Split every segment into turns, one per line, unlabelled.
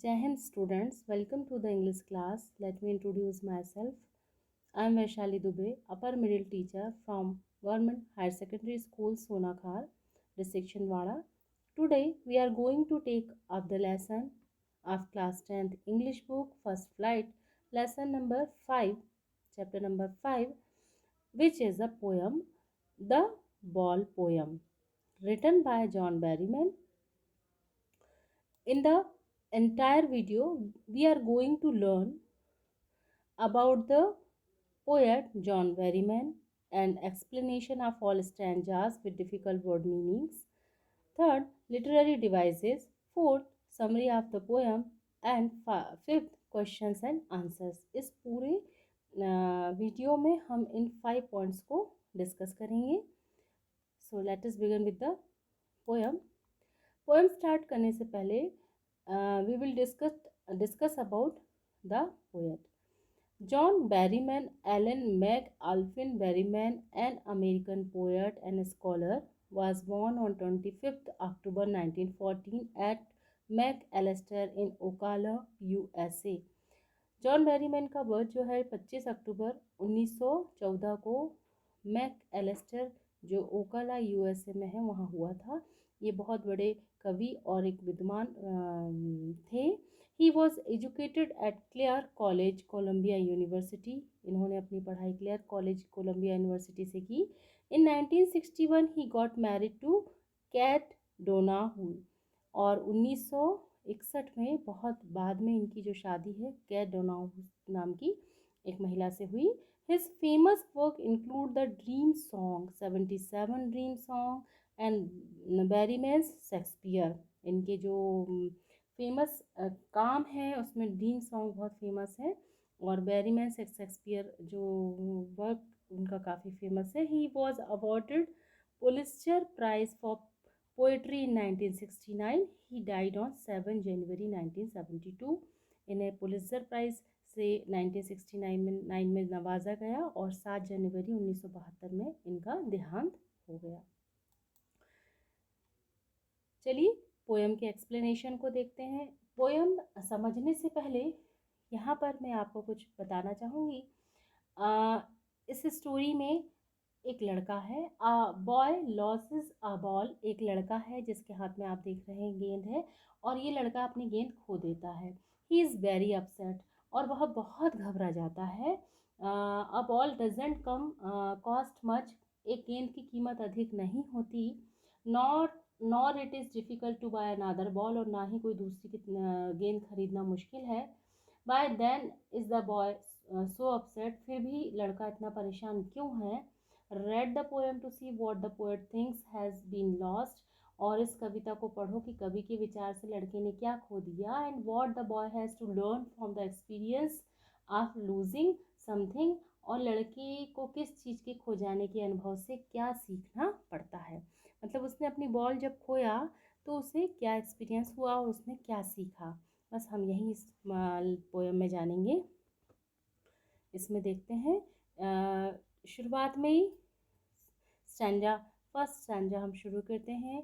Jai Hind students, welcome to the English class. Let me introduce myself. I am Vaishali Dubey, upper middle teacher from Government Higher Secondary School Sonakhar, district Chhindwara. Today we are going to take up the lesson of class 10th English book first flight, lesson number 5, chapter number 5, which is a poem, The Ball Poem, written by John Berryman. In the entire video, we are going to learn about the poet John Berryman and explanation of all stanzas with difficult word meanings. Third, literary devices. Fourth, summary of the poem. And fifth, questions and answers. इस पूरे video में हम इन 5 points को discuss करेंगे. So let us begin with the poem start करने से पहले we will discuss about the poet. John Berryman Allen McAlpin Berryman, an American poet and scholar, was born on 25th October 1914 at McAllister in Ocala, USA. John Berryman का birth जो है 25 अक्टूबर 1914 को Mac Alastair जो ओकाला USA में है वहाँ हुआ था. ये बहुत बड़े कवि और एक विद्वान थे. He was educated at Clare College Columbia University. इन्होंने अपनी पढ़ाई क्लेयर कॉलेज कोलंबिया यूनिवर्सिटी से की. In 1961 he got married to Kat Donahue और 1961 में बहुत बाद में इनकी जो शादी है कैट डोनाहू नाम की एक महिला से हुई. His famous work include the dream song 77 dream song and Berryman's Shakespeare. इनके जो फेमस काम है उसमें ड्रीम सॉन्ग बहुत फेमस है और बेरीमैन शेक्सपियर जो वर्क उनका काफ़ी फेमस है. He was awarded Pulitzer prize for poetry in 1969. He died on 7 January 1972. इन्हें पुलित्जर प्राइज से 1969 में नवाजा गया और 7 जनवरी 1972 में इनका देहांत हो गया. चलिए पोएम के एक्सप्लेनेशन को देखते हैं. पोएम समझने से पहले यहाँ पर मैं आपको कुछ बताना चाहूँगी. इस स्टोरी में एक लड़का है. A boy losses a ball. एक लड़का है जिसके हाथ में आप देख रहे हैं गेंद है और ये लड़का अपनी गेंद खो देता है. ही इज़ वेरी अपसेट और वह बहुत घबरा जाता है. A ball doesn't come cost much. एक गेंद की कीमत अधिक नहीं होती. Nor it is difficult to buy another ball. और ना ही कोई दूसरी गेंद खरीदना मुश्किल है. Why then is the boy so upset. फिर भी लड़का इतना परेशान क्यों है. Read the poem to see what the poet thinks has been lost. और इस कविता को पढ़ो कि कवि के विचार से लड़के ने क्या खो दिया. And what the boy has to learn from the experience of losing something. और लड़के को किस चीज़ के खो जाने के अनुभव से क्या सीखना पड़ता है. मतलब उसने अपनी बॉल जब खोया तो उसे क्या एक्सपीरियंस हुआ और उसने क्या सीखा. बस हम यही इस पोएम में जानेंगे. इसमें देखते हैं शुरुआत में ही फर्स्ट स्टैंजा हम शुरू करते हैं.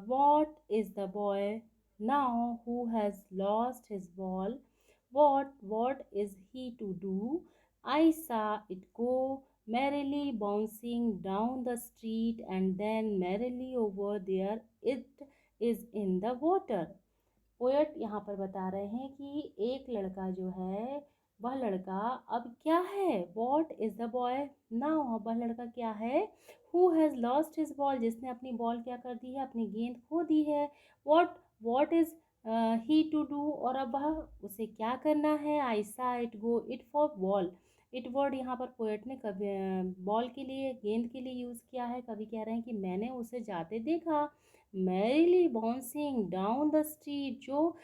What is the boy now who has lost his ball. What is he to do. I saw it go merrily bouncing down the street and then merrily over there it is in the water. Poet यहाँ पर बता रहे हैं कि एक लड़का जो है वह लड़का अब क्या है. What is the boy now. वह लड़का क्या है. Who has lost his ball. जिसने अपनी बॉल क्या कर दी है अपनी गेंद खो दी है. What is he to do. और अब वह उसे क्या करना है. I saw it go. It for ball. It word यहाँ पर पोएट ने कभी बॉल के लिए गेंद के लिए यूज़ किया है. कभी कह रहे हैं कि मैंने उसे जाते देखा. Merrily bouncing down the street. जो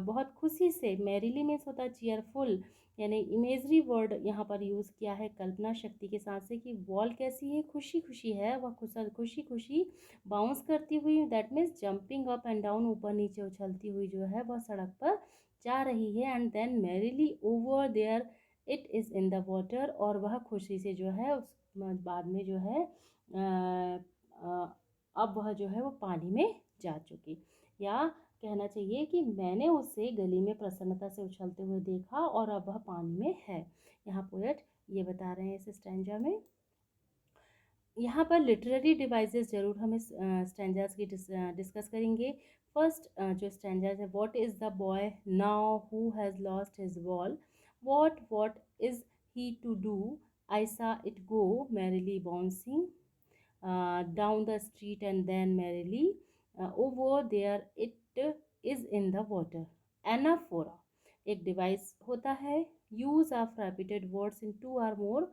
बहुत खुशी से. मैरीली मीन्स होता है चीयरफुल. यानी इमेजरी वर्ड यहाँ पर यूज़ किया है कल्पना शक्ति के साथ से कि बॉल कैसी है खुशी खुशी है. वह खुशी खुशी बाउंस करती हुई that means jumping up and down ऊपर नीचे उछलती हुई जो है वह सड़क पर जा रही है. And then merrily over there it is in the water. और वह खुशी से जो है उस बाद में जो है अब वह जो है वो पानी में जा चुकी. या कहना चाहिए कि मैंने उसे गली में प्रसन्नता से उछलते हुए देखा और अब वह पानी में है। यहाँ पोएट ये बता रहे हैं इस स्टैंजा में। यहाँ पर लिटरेरी डिवाइसेस जरूर हम इस स्टैंजास की डिस्कस करेंगे। फर्स्ट जो स्टैंजास है, what is the boy now who has lost his ball, what is he to do, I saw it go merrily bouncing down the street and then merrily over there it is in the water. Anaphora एक device होता है, use of repeated words in two or more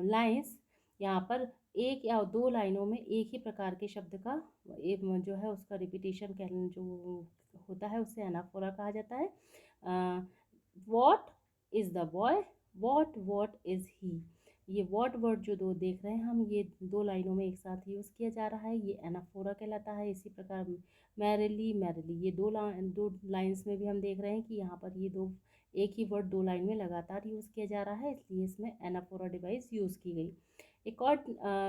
lines. यहाँ पर एक या दो लाइनों में एक ही प्रकार के शब्द का एक जो है उसका रिपीटेशन कह जो होता है उससे एनाफोरा कहा जाता है। What is the boy, what is he, ये वॉट वर्ड जो दो देख रहे हैं हम, ये दो लाइनों में एक साथ यूज़ किया जा रहा है, ये एनाफोरा कहलाता है। इसी प्रकार मैरिली मैरिली, ये दो लाइन्स में भी हम देख रहे हैं कि यहाँ पर ये दो एक ही वर्ड दो लाइन में लगातार यूज़ किया जा रहा है, इसलिए इसमें एनाफोरा डिवाइस यूज़ की गई। एक और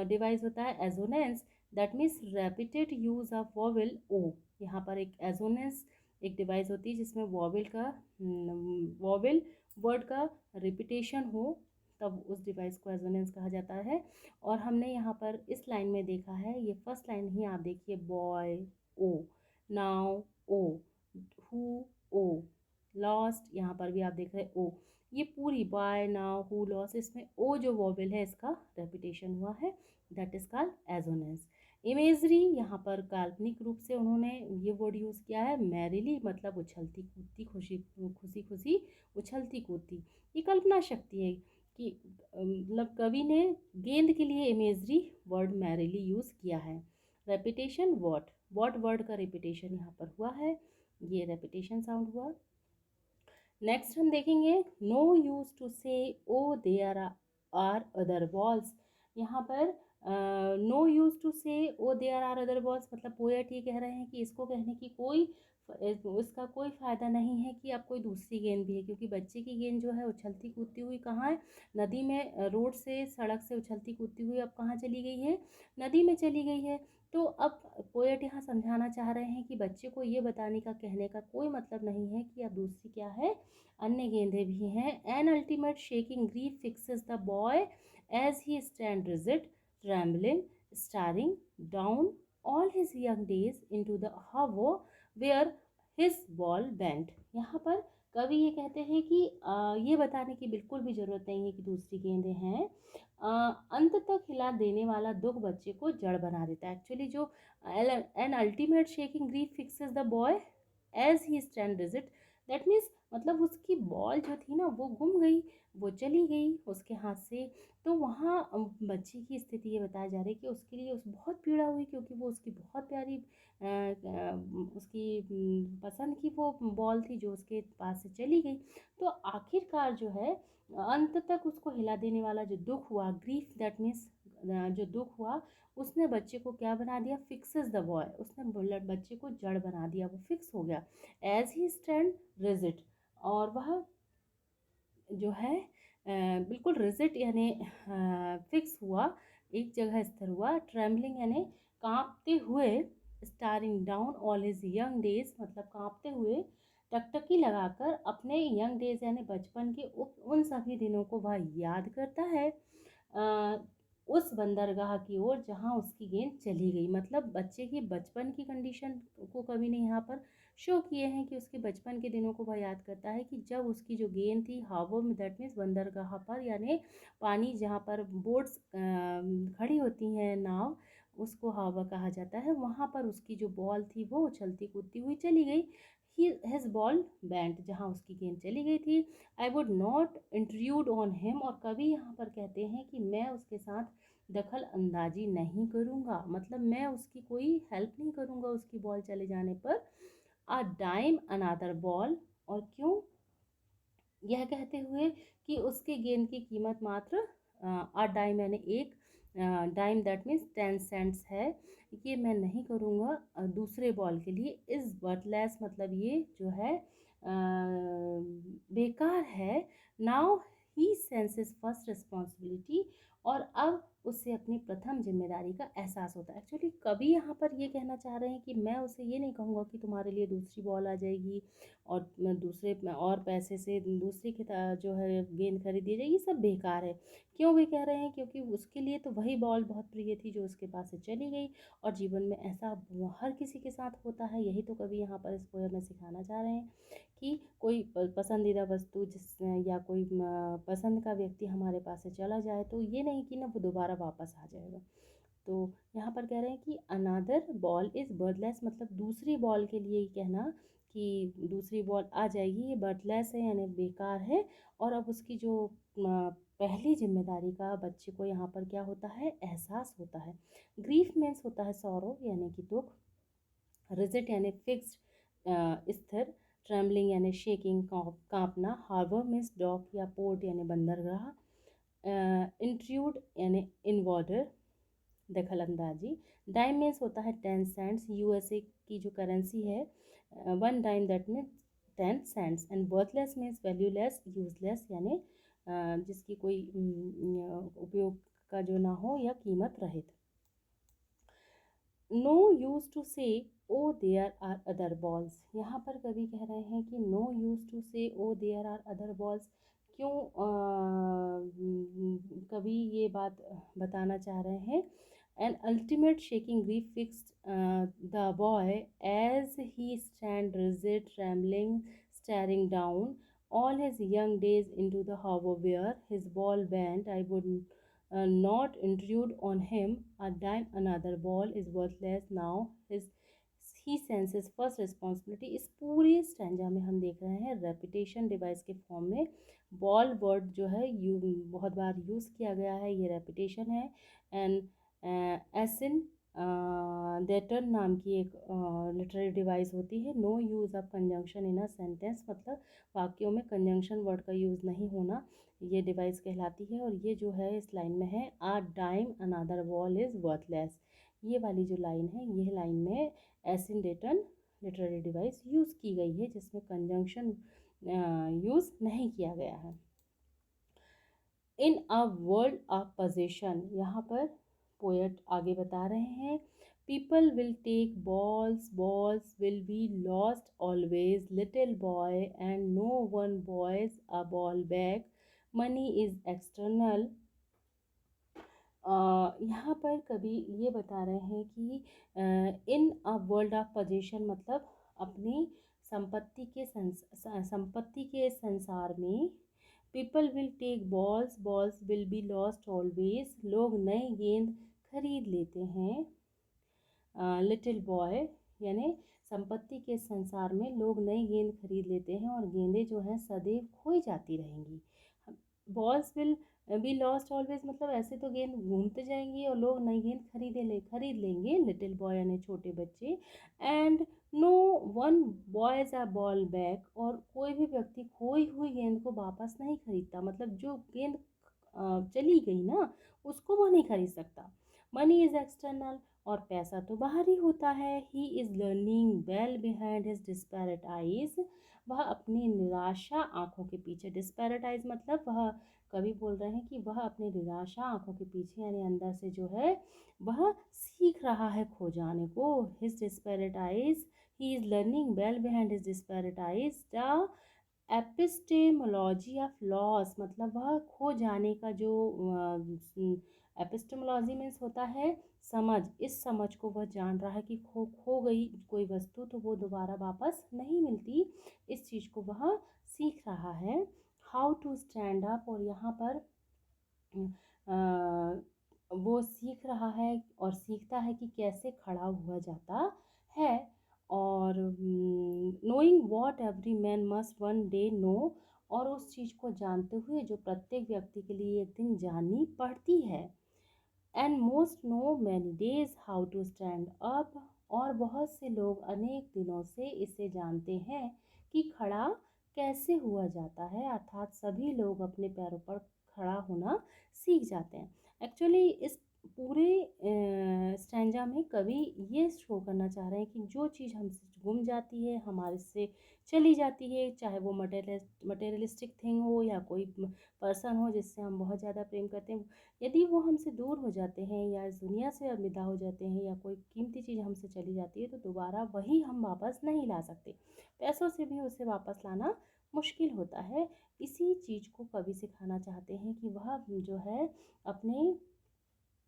डिवाइस होता है assonance, that means repeated use of vowel O. यहाँ पर एक एजोनेंस एक डिवाइस होती है जिसमें वॉवेल वर्ड का रिपीटेशन हो, तब उस डिवाइस को एजोनेंस कहा जाता है। और हमने यहाँ पर इस लाइन में देखा है, ये फर्स्ट लाइन ही आप देखिए, boy O, now O, who O, lost, यहाँ पर भी आप देख रहे हैं ओ, ये पूरी बाय नाउ हु लॉस्ट, इसमें ओ जो वॉवेल है इसका रेपिटेशन हुआ है, that is called assonance. Imagery, यहाँ पर काल्पनिक रूप से उन्होंने ये वर्ड यूज़ किया है, मैरिली मतलब उछलती कूदती, खुशी खुशी खुशी उछलती कूदती। ये कल्पना शक्ति है कि मतलब कवि ने गेंद के लिए इमेजरी वर्ड मैरिली यूज़ किया है। रेपिटेशन वॉट वर्ड का रिपीटेशन यहाँ पर हुआ है, ये रेपिटेशन साउंड हुआ। नेक्स्ट हम देखेंगे, no use to say O there are other balls. यहाँ पर no use to say O there are other balls मतलब पोएट ये कह रहे हैं कि इसको कहने की उसका कोई फ़ायदा नहीं है कि अब कोई दूसरी गेंद भी है, क्योंकि बच्चे की गेंद जो है उछलती कूदती हुई कहाँ है, नदी में, रोड से सड़क से उछलती कूदती हुई अब कहाँ चली गई है, नदी में चली गई है। तो अब पोएट यहाँ समझाना चाह रहे हैं कि बच्चे को ये बताने का, कहने का कोई मतलब नहीं है कि अब दूसरी क्या है, अन्य गेंदें भी हैं। An ultimate shaking grief fixes the boy as he stand rigid trembling staring down all his young days into the हवो वेयर हिज बॉल बेंट। यहाँ पर कवि ये कहते हैं कि ये बताने की बिल्कुल भी ज़रूरत नहीं है कि दूसरी गेंदें हैं। अंत तक हिला देने वाला दुख बच्चे को जड़ बना देता है। एक्चुअली जो an ultimate shaking grief fixes the boy as he stand rigid, that means मतलब उसकी बॉल जो थी ना वो गुम गई, वो चली गई उसके हाथ से। तो वहाँ बच्चे की स्थिति ये बताया जा रही है कि उसके लिए उस बहुत पीड़ा हुई, क्योंकि वो उसकी बहुत प्यारी उसकी पसंद की वो बॉल थी जो उसके पास से चली गई। तो आखिरकार जो है अंत तक उसको हिला देने वाला जो दुख हुआ, ग्रीफ दैट मीन्स जो दुख हुआ, उसने बच्चे को क्या बना दिया, फिक्सेस द बॉय, उसने बच्चे को जड़ बना दिया, वो फिक्स हो गया। एज ही स्टैंड रिजिड, और वह जो है बिल्कुल रिजिड यानी फिक्स हुआ, एक जगह स्थिर हुआ। ट्रेम्बलिंग यानी कांपते हुए, starring down all his young days मतलब कांपते हुए टकटकी लगाकर अपने यंग डेज यानी बचपन के उन सभी दिनों को वह याद करता है उस बंदरगाह की ओर जहाँ उसकी गेंद चली गई। मतलब बच्चे की बचपन की कंडीशन को कवि ने यहाँ पर शो किए हैं कि उसके बचपन के दिनों को वह याद करता है कि जब उसकी जो गेंद थी हावो में, दैट मीन्स बंदरगाह पर, यानी पानी जहाँ पर बोट्स खड़ी होती हैं, नाव, उसको हावा कहा जाता है, वहाँ पर उसकी जो बॉल थी वो उछलती कूदती हुई चली गई। हिज बॉल बैंड, जहाँ उसकी गेंद चली गई थी। आई would not intrude on him, और कभी यहाँ पर कहते हैं कि मैं उसके साथ दखल अंदाजी नहीं करूँगा, मतलब मैं उसकी कोई हेल्प नहीं करूँगा उसकी बॉल चले जाने पर। अ डाइम अनादर बॉल, और क्यों, यह कहते हुए कि उसके गेंद की कीमत मात्र अ डाइम यानी एक डाइम दैट मीन्स 10 सेंट्स है, ये मैं नहीं करूँगा दूसरे बॉल के लिए। इज़ वर्थलेस मतलब ये जो है बेकार है। Now he senses first responsibility, और अब उससे अपनी प्रथम जिम्मेदारी का एहसास होता है। एक्चुअली कवि यहाँ पर ये कहना चाह रहे हैं कि मैं उसे ये नहीं कहूँगा कि तुम्हारे लिए दूसरी बॉल आ जाएगी और दूसरे और पैसे से दूसरी जो है गेंद खरीदी जाएगी, सब बेकार है। क्यों भी कह रहे हैं? क्योंकि उसके लिए तो वही बॉल बहुत प्रिय थी जो उसके पास से चली गई, और जीवन में ऐसा हर किसी के साथ होता है। यही तो कवि यहाँ पर इस पोएम में सिखाना चाह रहे हैं कि कोई पसंदीदा वस्तु या कोई पसंद का व्यक्ति हमारे पास से चला जाए तो ये नहीं कि ना वो दोबारा वापस आ जाएगा। तो यहाँ पर कह रहे हैं कि अनादर बॉल इज़ बर्थलेस, मतलब दूसरी बॉल के लिए ही कहना कि दूसरी बॉल आ जाएगी, ये बर्थलेस है यानी बेकार है। और अब उसकी जो पहली जिम्मेदारी का बच्चे को यहाँ पर क्या होता है, एहसास होता है। ग्रीफ मीन्स होता है सौरो यानी कि दुख, रिजिट यानी फिक्स्ड स्थिर, ट्रेमलिंग यानी शेकिंग कांपना, हार्बर मीन्स डॉक या पोर्ट यानी बंदरगाह, इंट्रूड यानी इन्वॉर्डर दखल अंदाजी, डाइम मीन्स होता है 10 सेंट्स, यूएसए की जो करेंसी है 1 dime that means 10 cents, and worthless means valueless useless यानी जिसकी कोई उपयोग का जो ना हो या कीमत रहित। No use to say O there are other balls, यहाँ पर कवि कह रहे हैं कि no use to say O there are other balls. क्यों कवि ये बात बताना चाह रहे हैं? An ultimate shaking grief fixed the boy as he stand rigid trembling staring down all his young days into the harbor where his ball went. I would not intrude on him a dime, another ball is worthless now his he senses first responsibility। इस पूरे stanza में हम देख रहे हैं repetition device के form में ball word जो है बहुत बार यूज़ किया गया है, ये रेपिटेशन है। एंड एसिन देटर नाम की एक लिटरेरी डिवाइस होती है। No use of conjunction in a sentence, मतलब वाक्यों में कंजंक्शन वर्ड का यूज़ नहीं होना, ये डिवाइस कहलाती है। और ये जो है इस लाइन में है a dime another ball is worthless, ये वाली जो लाइन है ये लाइन में एसिन लिटरेरी डिवाइस यूज़ की गई है जिसमें कंजंक्शन यूज़ नहीं किया गया है। In a world of possession, यहाँ पर पोएट आगे बता रहे हैं people will take balls, balls will be lost always, little boy and no one buys a ball back, money is external. यहाँ पर कवि ये बता रहे हैं कि in a world of possession मतलब अपनी संपत्ति के संसार में, people will take balls, balls will be lost always, लोग नई गेंद खरीद लेते हैं। लिटिल बॉय यानी संपत्ति के संसार में लोग नई गेंद खरीद लेते हैं और गेंदें जो हैं सदैव खोई जाती रहेंगी। Balls will be lost always मतलब ऐसे तो गेंद घूमते जाएंगी और लोग नई गेंद खरीद लेंगे, लिटिल बॉय यानी छोटे बच्चे। And no one buys a ball back, और कोई भी व्यक्ति खोई हुई गेंद को वापस नहीं खरीदता, मतलब जो गेंद चली गई ना उसको वो नहीं खरीद सकता। मनी इज एक्सटर्नल, और पैसा तो बाहर ही होता है। He is learning well behind his disparate eyes, वह अपनी निराशा आंखों के पीछे, डिस्पैरेट आइज मतलब वह कवि बोल रहे हैं कि वह अपनी निराशा आंखों के पीछे यानी अंदर से जो है वह सीख रहा है खो जाने को। His disparate eyes, he is learning well behind his disparate eyes the epistemology of loss, मतलब वह खो जाने का जो एपिस्टेमोलॉजी मीन्स होता है समझ, इस समझ को वह जान रहा है कि खो गई कोई वस्तु तो वो दोबारा वापस नहीं मिलती, इस चीज़ को वह सीख रहा है। हाउ टू स्टैंड अप, और यहाँ पर वो सीख रहा है और सीखता है कि कैसे खड़ा हुआ जाता है। और knowing what every man must one day know, और उस चीज़ को जानते हुए जो प्रत्येक व्यक्ति के लिए एक दिन जाननी पड़ती है। And most know many days how to stand up, और बहुत से लोग अनेक दिनों से इसे जानते हैं कि खड़ा कैसे हुआ जाता है, अर्थात सभी लोग अपने पैरों पर खड़ा होना सीख जाते हैं। एक्चुअली इस पूरे स्टैंजा में कवि ये शो करना चाह रहे हैं कि जो चीज़ हमसे गुम जाती है, हमारे से चली जाती है, चाहे वो मटेरियलिस्टिक थिंग हो या कोई पर्सन हो जिससे हम बहुत ज़्यादा प्रेम करते हैं, यदि वो हमसे दूर हो जाते हैं या इस दुनिया से अलविदा हो जाते हैं या कोई कीमती चीज़ हमसे चली जाती है, तो दोबारा वही हम वापस नहीं ला सकते। पैसों से भी उसे वापस लाना मुश्किल होता है। इसी चीज़ को कवि सिखाना चाहते हैं कि वह जो है अपने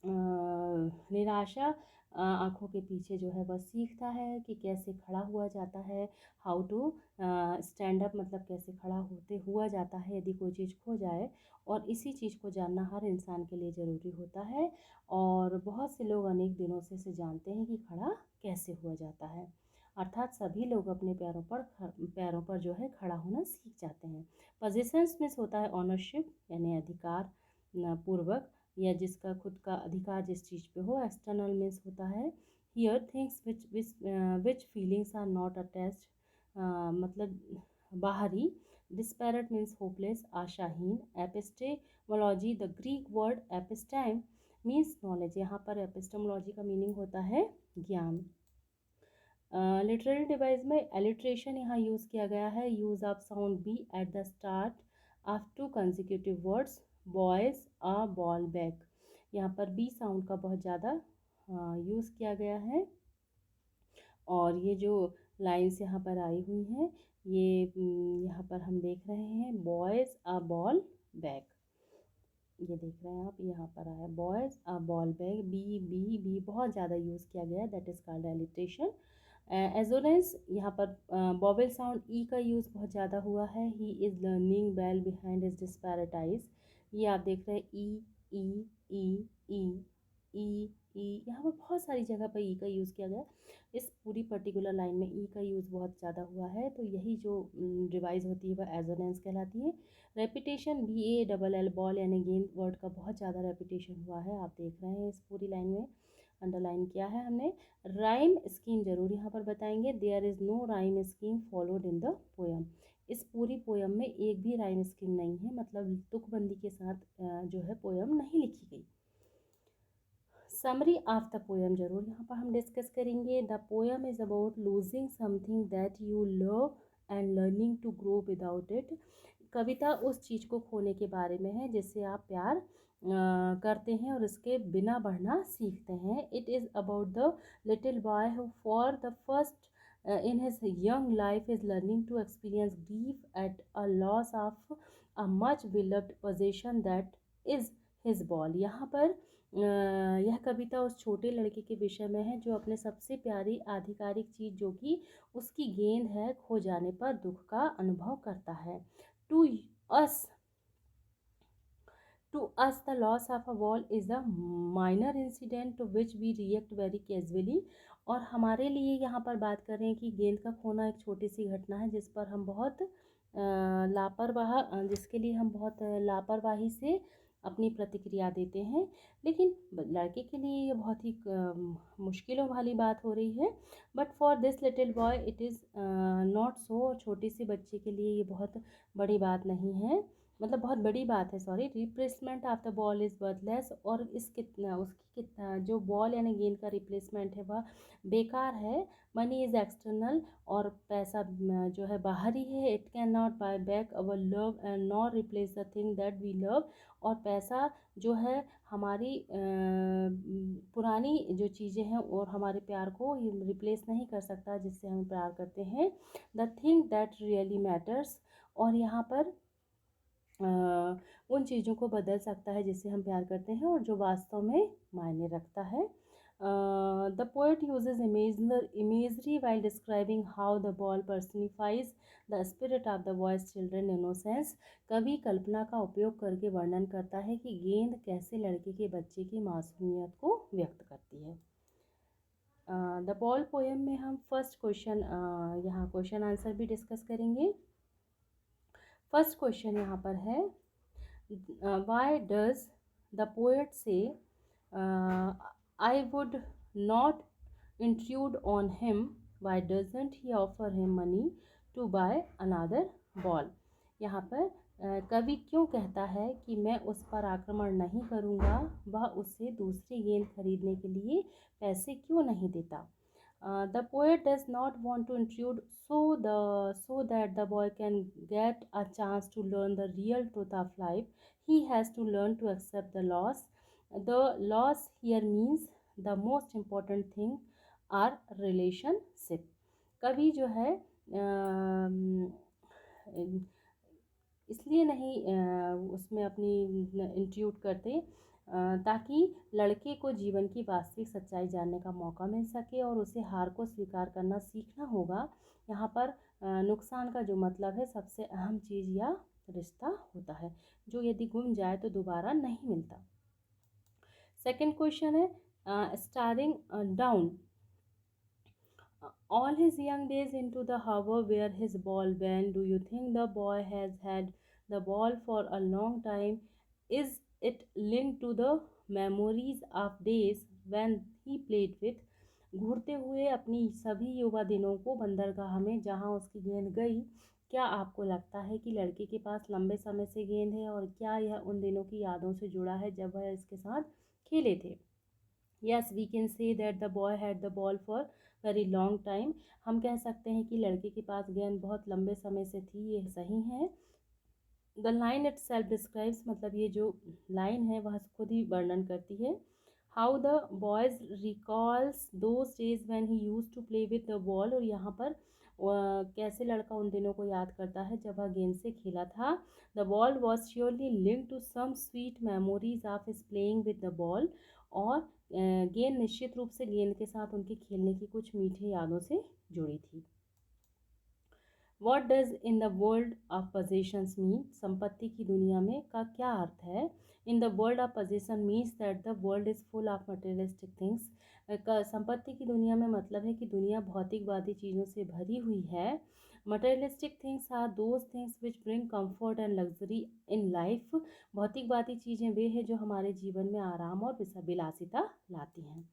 निराशा आँखों के पीछे जो है वह सीखता है कि कैसे खड़ा हुआ जाता है, हाउ टू स्टैंड अप, मतलब कैसे खड़ा होते हुआ जाता है यदि कोई चीज़ खो जाए। और इसी चीज़ को जानना हर इंसान के लिए ज़रूरी होता है, और बहुत से लोग अनेक दिनों से इसे जानते हैं कि खड़ा कैसे हुआ जाता है। अर्थात सभी लोग अपने पैरों पर जो है खड़ा होना सीख जाते हैं। पोजीशंस में होता है ऑनरशिप, यानी अधिकार पूर्वक, या जिसका खुद का अधिकार जिस चीज़ पे हो। एक्सटर्नल मीन्स होता है here things which feelings are not attached, मतलब बाहरी। डिस्पैरेट मीन्स होपलेस, आशाहीन। Epistemology, the Greek word episteme means knowledge, यहाँ पर एपिस्टेमोलॉजी का मीनिंग होता है ज्ञान। लिटरेरी डिवाइस में एलिट्रेशन यहाँ यूज़ किया गया है। Use of sound B at the start of two consecutive words, boys a ball back. यहाँ पर बी साउंड का बहुत ज़्यादा यूज़ किया गया है। और ये जो लाइन्स यहाँ पर आई हुई हैं, ये यहाँ पर हम देख रहे हैं बॉयज़ अ बॉल बैक, ये देख रहे हैं आप, यहाँ पर आया buys a ball back. B B B बहुत ज़्यादा यूज़ किया गया है, that is called alliteration. Assonance, यहाँ पर बॉवेल साउंड ई का यूज़ बहुत ज़्यादा हुआ है। He is learning well behind his desperate eyes, ये आप देख रहे हैं ई ई ई ई ई ई, यहाँ पर बहुत सारी जगह पर ई का यूज़ किया गया। इस पूरी पर्टिकुलर लाइन में ई का यूज़ बहुत ज़्यादा हुआ है, तो यही जो रिवाइज होती है वह एजोनेंस कहलाती है। Repetition, B A double L, ball यानी गेंद वर्ड का बहुत ज़्यादा रेपिटेशन हुआ है, आप देख रहे हैं इस पूरी लाइन में। अंडरलाइन किया है हमने। राइम स्कीम जरूर यहाँ पर बताएंगे। There is no rhyme scheme followed in the poem, इस पूरी पोयम में एक भी राइम स्कीम नहीं है, मतलब तुकबंदी के साथ जो है पोयम नहीं लिखी गई। समरी ऑफ द पोयम जरूर यहाँ पर हम डिस्कस करेंगे। The poem is about losing something that you love and learning to grow without it, कविता उस चीज़ को खोने के बारे में है जिससे आप प्यार करते हैं और इसके बिना बढ़ना सीखते हैं। It is about the little boy who for the first in his young life is learning to experience grief at a loss of a much beloved possession that is his ball। यहाँ पर यह कविता उस छोटे लड़के के विषय में है जो अपने सबसे प्यारी आधिकारिक चीज़ जो कि उसकी गेंद है खो जाने पर दुख का अनुभव करता है। To us to us the loss of a wall is a minor incident to which we react very casually। और हमारे लिए यहाँ पर बात कर रहे हैं कि गेंद का खोना एक छोटी सी घटना है जिस पर हम बहुत लापरवाह जिसके लिए हम बहुत लापरवाही से अपनी प्रतिक्रिया देते हैं, लेकिन लड़के के लिए ये बहुत ही मुश्किलों वाली बात हो रही है। But for this little boy it is not so, छोटी सी बच्चे के लिए ये बहुत बड़ी बात नहीं है, मतलब बहुत बड़ी बात है, sorry. Replacement of the ball is worthless, और इस कितना उसकी कितना जो बॉल यानी गेंद का रिप्लेसमेंट है वह बेकार है। मनी इज़ एक्सटर्नल, और पैसा जो है बाहरी है। It can not buy back our love and not replace the thing that we love, और पैसा जो है हमारी पुरानी जो चीज़ें हैं और हमारे प्यार को रिप्लेस नहीं कर सकता जिससे हम प्यार करते हैं। The thing that really matters, और यहाँ पर उन चीज़ों को बदल सकता है जिससे हम प्यार करते हैं और जो वास्तव में मायने रखता है। The poet uses imagery while describing how the ball personifies the spirit of the boys children innocence, कवि कल्पना का उपयोग करके वर्णन करता है कि गेंद कैसे लड़के के बच्चे की मासूमियत को व्यक्त करती है। द बॉल पोएम में हम फर्स्ट क्वेश्चन यहाँ क्वेश्चन आंसर भी डिस्कस करेंगे। फर्स्ट क्वेश्चन यहाँ पर है, why does the poet say I would not intrude on him, why doesn't he offer him money to buy another ball. यहाँ पर कवि क्यों कहता है कि मैं उस पर आक्रमण नहीं करूँगा, वह उससे दूसरी गेंद खरीदने के लिए पैसे क्यों नहीं देता। The poet does not want to intrude so that the boy can get a chance to learn the real truth of life. He has to learn to accept the loss. The loss here means the most important thing are relationship. कवि जो है इसलिए नहीं उसमें अपनी Intuit करते ताकि लड़के को जीवन की वास्तविक सच्चाई जानने का मौका मिल सके और उसे हार को स्वीकार करना सीखना होगा। यहाँ पर नुकसान का जो मतलब है सबसे अहम चीज़ या रिश्ता होता है जो यदि गुम जाए तो दोबारा नहीं मिलता। सेकंड क्वेश्चन है starring down all his young days into the harbor where his ball went. Do you think the boy has had the ball for a long time? Is it linked to the memories of days when he played with? घूरते हुए अपनी सभी युवा दिनों को बंदरगाह में जहां उसकी गेंद गई, क्या आपको लगता है कि लड़के के पास लंबे समय से गेंद है और क्या यह उन दिनों की यादों से जुड़ा है जब वह इसके साथ खेले थे। Yes, we can say that the boy had the ball for very long time. हम कह सकते हैं कि लड़के के पास गेंद बहुत लंबे समय से थी, ये सही है। The line it self describes मतलब ये जो लाइन है वह खुद ही वर्णन करती है। How the boys recalls those days when he use to play with the ball, और यहाँ पर कैसे लड़का उन दिनों को याद करता है जब वह गेंद से खेला था। The ball was surely link to some sweet memories of his playing with the ball, और गेंद निश्चित रूप से गेंद के साथ उनके खेलने की कुछ मीठी यादों से जुड़ी थी। What does in the world of possessions mean? संपत्ति की दुनिया में का क्या अर्थ है। In the world of possession means that the world is full of materialistic things. संपत्ति की दुनिया में मतलब है कि दुनिया भौतिकवादी चीज़ों से भरी हुई है। Materialistic things are those things which bring comfort and luxury in life. भौतिकवादी चीज़ें वे हैं जो हमारे जीवन में आराम और विलासिता लाती हैं।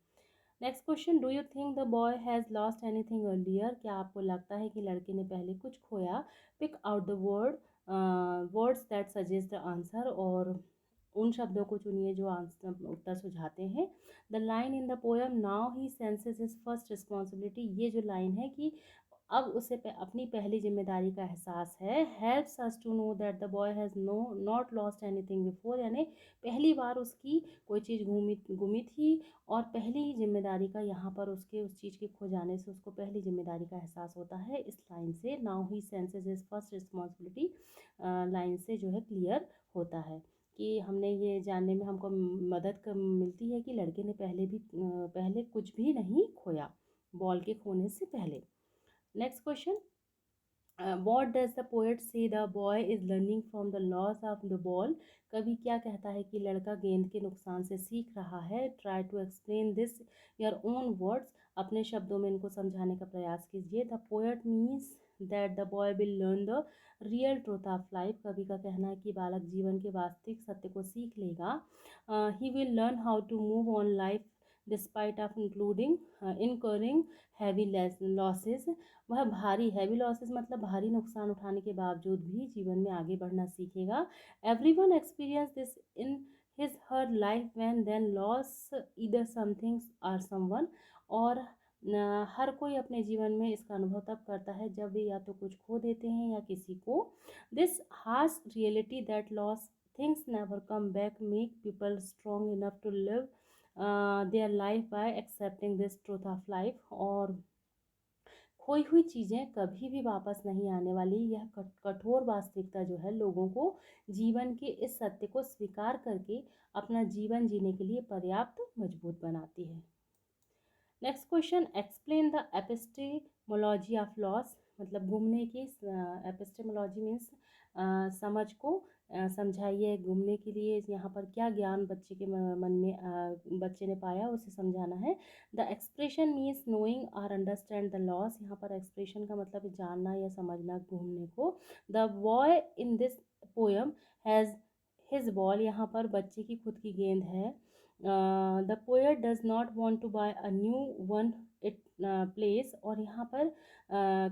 Next question, do you think the boy has lost anything earlier? क्या आपको लगता है कि लड़के ने पहले कुछ खोया? Pick out the words that suggest the answer, और उन शब्दों को चुनिए जो आंसर उत्तर सुझाते हैं। The line in the poem now he senses his first responsibility, ये जो लाइन है कि अब उसे अपनी पहली जिम्मेदारी का एहसास है। Helps us to know that the boy has not lost anything before, यानी पहली बार उसकी कोई चीज़ गुमी थी और पहली जिम्मेदारी का यहाँ पर उसके उस चीज़ के खो जाने से उसको पहली जिम्मेदारी का एहसास होता है। इस लाइन से now he senses his first responsibility line से जो है क्लियर होता है कि हमने ये जानने में हमको मदद मिलती है कि लड़के ने पहले कुछ भी नहीं खोया बॉल के खोने से पहले। Next question, what does the poet say the boy is learning from the loss of the ball? कवि क्या कहता है कि लड़का गेंद के नुकसान से सीख रहा है। Try to explain this your own words, अपने शब्दों में इनको समझाने का प्रयास कीजिए। The poet means that the boy will learn the real truth of life, कवि का कहना है कि बालक जीवन के वास्तविक सत्य को सीख लेगा। He will learn how to move on life despite of incurring heavy losses, वह हैवी लॉसेस मतलब भारी नुकसान उठाने के बावजूद भी जीवन में आगे बढ़ना सीखेगा। Everyone experience this in his her life when then loss either something और समवन, और हर कोई अपने जीवन में इसका अनुभव तब करता है जब वे या तो कुछ खो देते हैं या किसी को। This harsh reality that loss things never come back make people strong enough to live their life by accepting this truth of life, और खोई हुई चीज़ें कभी भी वापस नहीं आने वाली, यह कठोर वास्तविकता जो है लोगों को जीवन के इस सत्य को स्वीकार करके अपना जीवन जीने के लिए पर्याप्त मजबूत बनाती है। Next question, explain the epistemology of loss, मतलब घूमने की एपिस्टेमोलॉजी मीन्स समझ को समझाइए। घूमने के लिए यहाँ पर क्या ज्ञान बच्चे के मन में बच्चे ने पाया उसे समझाना है। द एक्सप्रेशन मीन्स नोइंग और अंडरस्टैंड द लॉस, यहाँ पर एक्सप्रेशन का मतलब जानना या समझना घूमने को। The boy in this poem has his ball, यहाँ पर बच्चे की खुद की गेंद है। The poet does not want to buy a new one it place, और यहाँ पर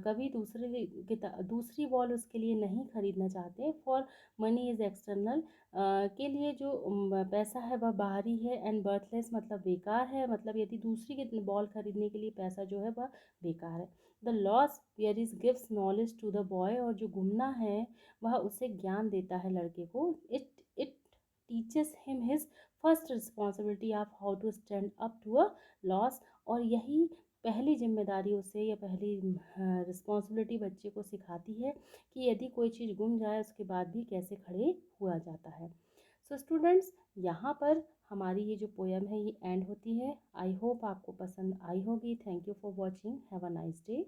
कभी दूसरी बॉल उसके लिए नहीं खरीदना चाहते। फॉर मनी इज़ एक्सटर्नल, के लिए जो पैसा है वह बाहरी है। एंड बर्थलेस मतलब बेकार है, मतलब यदि दूसरी की बॉल खरीदने के लिए पैसा जो है वह बेकार है। The loss where is gives knowledge to the boy, और जो घूमना है वह उसे ज्ञान देता है लड़के को। It teaches him his first responsibility of how to stand up to a loss, और यही पहली जिम्मेदारी उसे, या पहली रिस्पॉन्सिबिलिटी बच्चे को सिखाती है कि यदि कोई चीज़ गुम जाए उसके बाद भी कैसे खड़े हुआ जाता है। सो स्टूडेंट्स, यहाँ पर हमारी ये जो पोयम है ये एंड होती है। आई होप आपको पसंद आई होगी। Thank you for watching. Have a nice day.